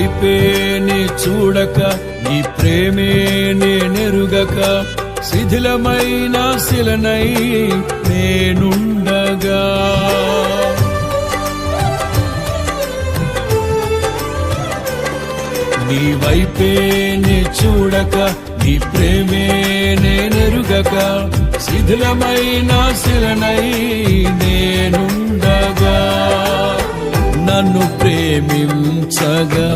వైపే నే చూడక నీ ప్రేమే నేనెరుగక శిథిలమైన శిలనై నేనుండగా నీ వైపే నే చూడక నీ ప్రేమే నేనెరుగక శిథిలమైన శిలనై నేనుండగా నన్ను ప్రేమించగా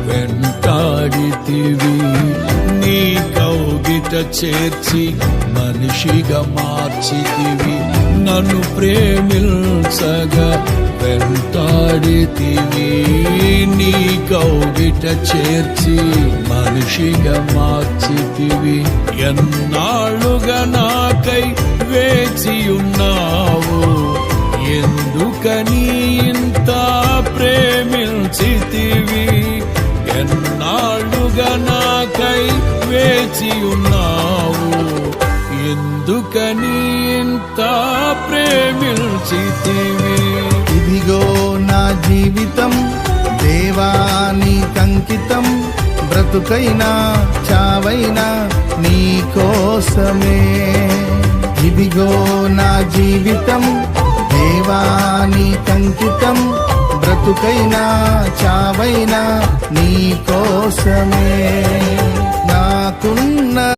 వెంటాడితివి నీ కౌగిట చేర్చి మనిషిగా మార్చితివి నన్ను ప్రేమించగా వెంటాడితివి నీ కౌగిట చేర్చి మనిషిగా మార్చితివి ఎన్నాళ్ళుగా నాకై వేచియున్నావు ఎందుకని ఇంత ప్రేమించితివి ఎన్నాళ్ళుగా నాకై వేచియున్నావు ఎందుకని ఇంత ప్రేమించితివి ఇదిగో నా జీవితం దేవానికంకితం బ్రతుకైనా చావైనా నీ కోసమే ఇదిగో నా జీవితం దేవానికంకితం బ్రతుకైనా చావైనా నీ కోసమే నాకున్న